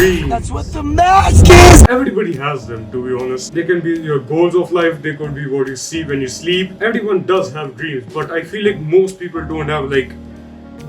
dreams. That's what the mask is! Everybody has them, to be honest. They can be your goals of life, they could be what you see when you sleep. Everyone does have dreams, but I feel like most people don't have like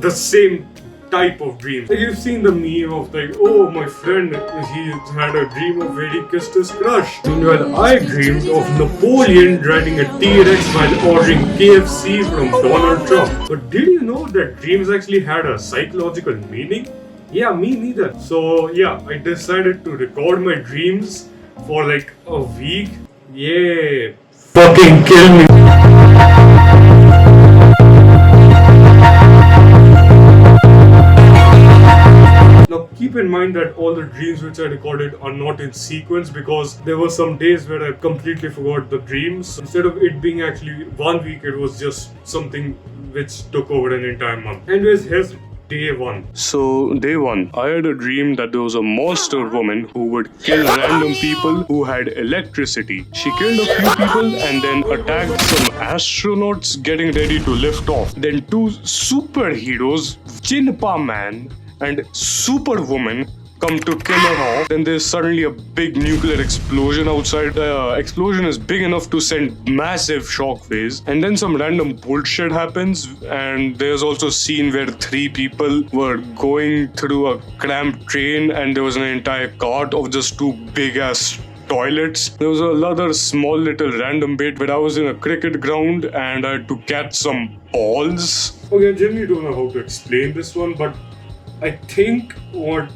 the same type of dreams. Like you've seen the meme of like, oh, my friend, he had a dream of where he kissed his crush. Meanwhile, I dreamed of Napoleon riding a T-Rex while ordering KFC from Donald Trump. But did you know that dreams actually had a psychological meaning? Yeah, me neither. So yeah, I decided to record my dreams for like a week. Yeah, fucking kill me. Now keep in mind that all the dreams which I recorded are not in sequence because there were some days where I completely forgot the dreams. Instead of it being actually 1 week, it was just something which took over an entire month. Anyways, here's Day 1. So, day 1, I had a dream that there was a monster woman who would kill random people who had electricity. She killed a few people and then attacked some astronauts getting ready to lift off. Then two superheroes, Chinpa Man and Superwoman, come to kill her off. Then there's suddenly a big nuclear explosion outside. The explosion is big enough to send massive shockwaves. And then some random bullshit happens. And there's also a scene where 3 people were going through a cramped train and there was an entire cart of just 2 big ass toilets. There was another small little random bit where I was in a cricket ground and I had to catch some balls. Okay, I genuinely don't know how to explain this one, but I think what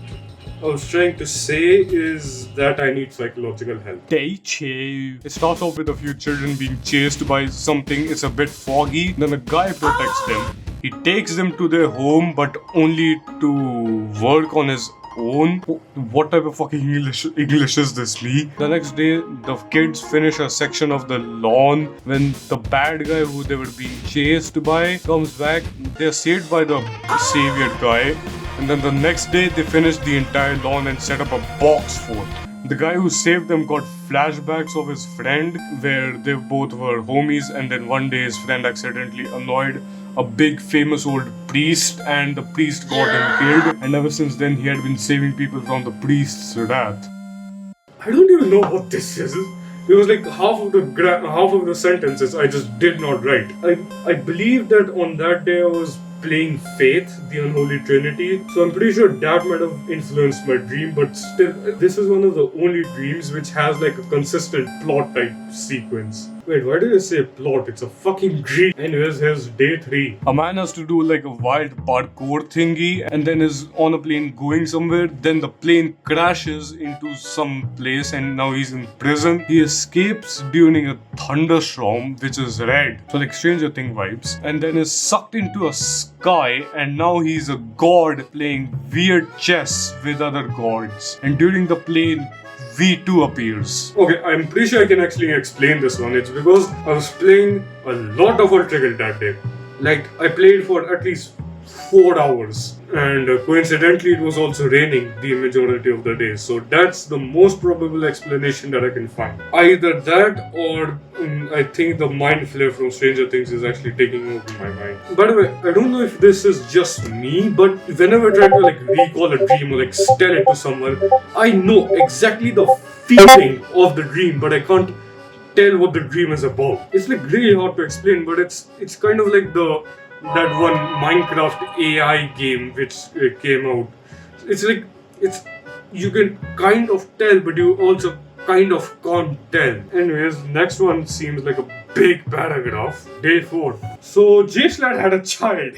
I was trying to say is that I need psychological help. Day 2. It starts off with a few children being chased by something. It's a bit foggy. Then a guy protects them. He takes them to their home, but only to work on his own. What type of fucking English is this, me? The next day, the kids finish a section of the lawn. When the bad guy who they were being chased by comes back, they're saved by the savior guy. And then the next day, they finished the entire lawn and set up a box fort. The guy who saved them got flashbacks of his friend where they both were homies, and then one day his friend accidentally annoyed a big famous old priest and the priest got him killed, and ever since then he had been saving people from the priest's wrath. I don't even know what this is. It was like half of the sentences I just did not write. I believe that on that day I was playing Faith, the Unholy Trinity. So I'm pretty sure that might have influenced my dream, but still, this is one of the only dreams which has like a consistent plot type sequence. Wait, why did I say plot? It's a fucking dream. Anyways, here's day 3. A man has to do like a wild parkour thingy and then is on a plane going somewhere. Then the plane crashes into some place and now he's in prison. He escapes during a thunderstorm, which is red. So like Stranger Things vibes. And then is sucked into a sky and now he's a god playing weird chess with other gods. And during the plane, V2 appears. Okay, I'm pretty sure I can actually explain this one. It's because I was playing a lot of Ultra Kill that day. Like, I played for at least 4 hours. And coincidentally, it was also raining the majority of the day. So that's the most probable explanation that I can find. Either that or I think the mind flare from Stranger Things is actually taking over my mind. By the way, I don't know if this is just me, but whenever I try to like recall a dream or like tell it to someone, I know exactly the feeling of the dream, but I can't tell what the dream is about. It's like really hard to explain, but it's kind of like that one Minecraft AI game which came out. It's like you can kind of tell, but you also kind of can't tell. Anyways, next one seems like a big paragraph. Day 4. So Jay Schlatt had a child.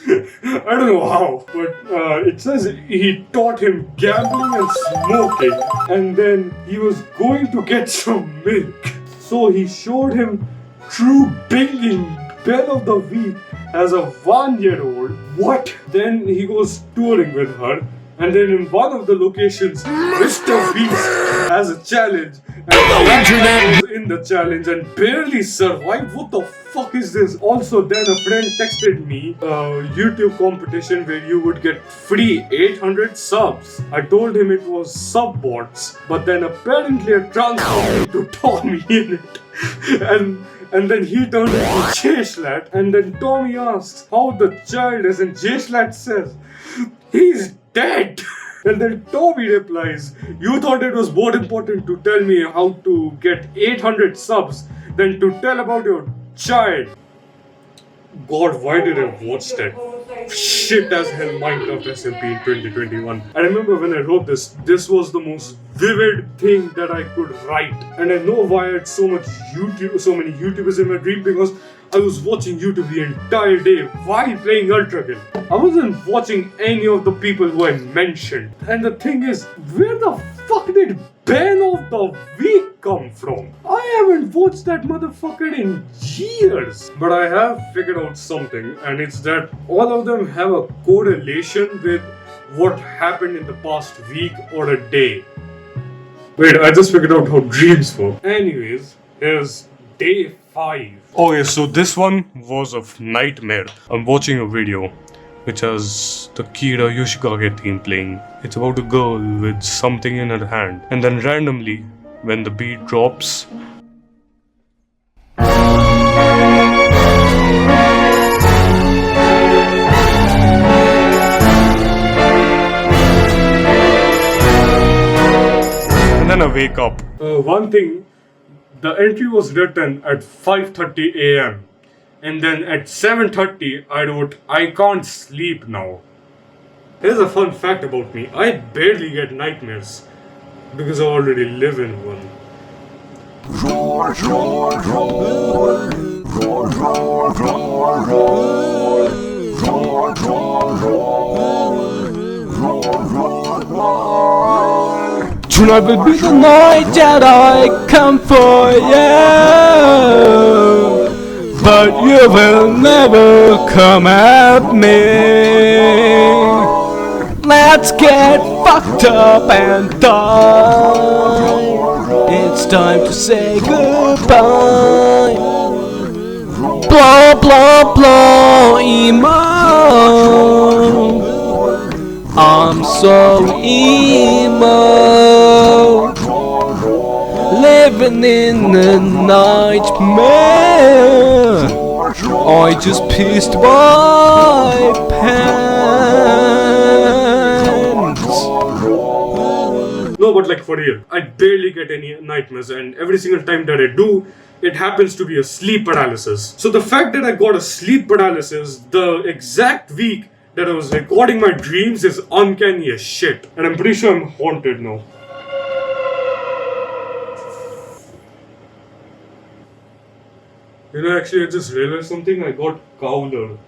I don't know how, but it says he taught him gambling and smoking, and then he was going to get some milk. So he showed him true binging Belle of the Week as a 1-year-old. What? Then he goes touring with her, and then in one of the locations, Mr. Beast has a challenge. Hello, Internet! In the challenge and barely survived. What the fuck is this? Also, then a friend texted me a YouTube competition where you would get free 800 subs. I told him it was sub bots, but then apparently I transformed into Tommy in it. And then he turned into Jay Schlatt, and then Tommy asks how the child is, and Jay Schlatt says, he's dead! And then Toby replies, you thought it was more important to tell me how to get 800 subs than to tell about your child. God, why did I watch that shit as hell Minecraft SMP in 2021? I remember when I wrote this was the most vivid thing that I could write. And I know why I had so many YouTubers in my dream, because I was watching YouTube the entire day while playing Ultra Kill. I wasn't watching any of the people who I mentioned. And the thing is, where the fuck did Ben of the Week come from? I haven't watched that motherfucker in years. But I have figured out something, and it's that all of them have a correlation with what happened in the past week or a day. Wait, I just figured out how dreams work. Anyways, here's day 5. Okay, so this one was a nightmare. I'm watching a video which has the Kira Yoshikage theme playing. It's about a girl with something in her hand, and then randomly, when the beat drops, and then I wake up. One thing, the entry was written at 5:30 a.m. and then at 7:30 I wrote, I can't sleep now. Here's a fun fact about me. I barely get nightmares because I already live in one. Tonight will be the night that I come for you, but you will never come at me. Let's get fucked up and die. It's time to say goodbye. Blah blah blah emo. I'm so emo, living in a nightmare. I just pissed my pants. No, but like for real, I barely get any nightmares, and every single time that I do, it happens to be a sleep paralysis. So the fact that I got a sleep paralysis the exact week that I was recording my dreams is uncanny as shit. And I'm pretty sure I'm haunted now. You know, actually I just realized something. I got Cowler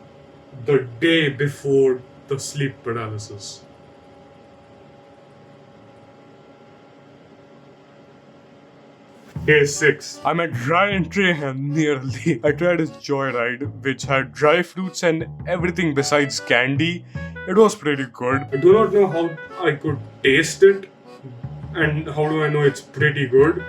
the day before the sleep paralysis. Day 6. I'm at Giant Train nearly. I tried his joyride, which had dry fruits and everything besides candy. It was pretty good. I do not know how I could taste it, and how do I know it's pretty good.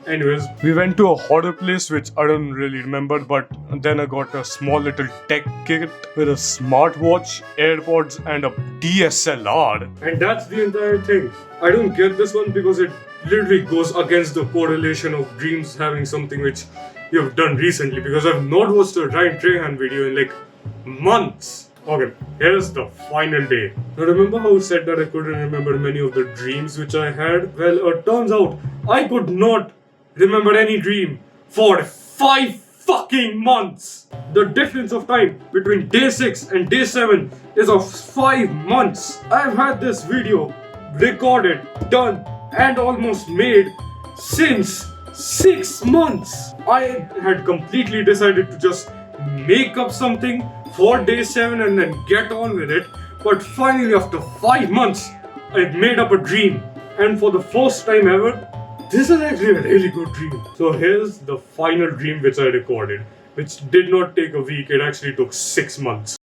Anyways, we went to a horror place which I don't really remember, but then I got a small little tech kit with a smartwatch, AirPods, and a DSLR. And that's the entire thing. I don't get this one because it literally goes against the correlation of dreams having something which you have done recently, because I've not watched a Ryan Trahan video in like months. Okay, here's the final day. Now remember how I said that I couldn't remember many of the dreams which I had? Well, it turns out I could not remember any dream for 5 fucking months. The difference of time between day 6 and day 7 is of 5 months. I've had this video recorded, done, and almost made since 6 months. I had completely decided to just make up something for day 7 and then get on with it, but finally after 5 months I made up a dream, and for the first time ever, this is actually a really good dream. So here's the final dream which I recorded, which did not take a week, it actually took 6 months.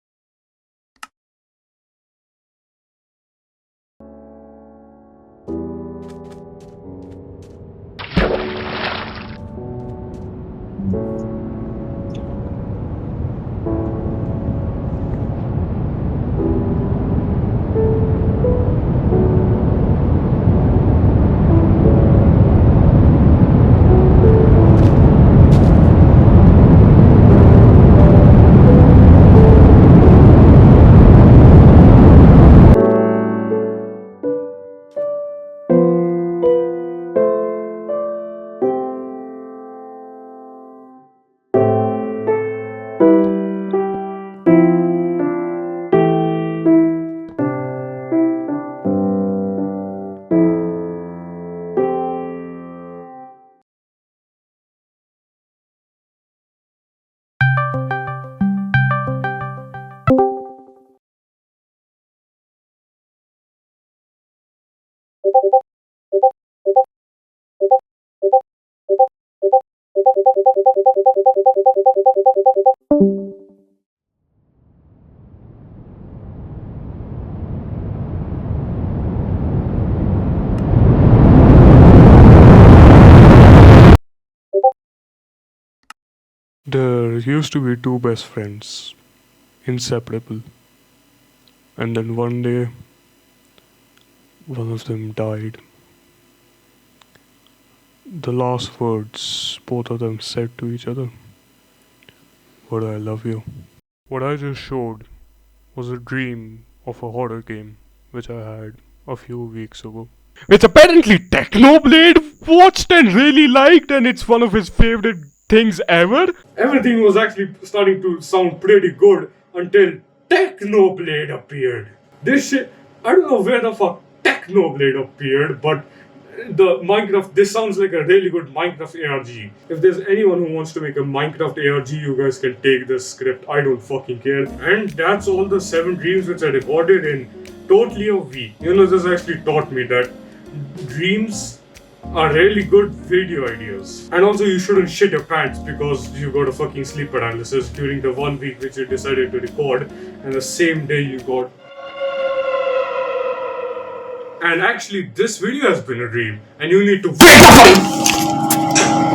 There used to be two best friends, inseparable, and then one day, one of them died. The last words both of them said to each other were, "I love you." What I just showed was a dream of a horror game which I had a few weeks ago. Which apparently Technoblade watched and really liked, and it's one of his favorite things ever. Everything was actually starting to sound pretty good until Technoblade appeared. This shit, I don't know where the fuck Technoblade appeared, but this sounds like a really good Minecraft ARG. If there's anyone who wants to make a Minecraft ARG, you guys can take this script. I don't fucking care. And that's all the 7 dreams which I recorded in totally a week. You know, this actually taught me that dreams are really good video ideas. And also, you shouldn't shit your pants because you got a fucking sleep paralysis during the 1 week which you decided to record, and the same day you got. And actually, this video has been a dream, and you need to wake up!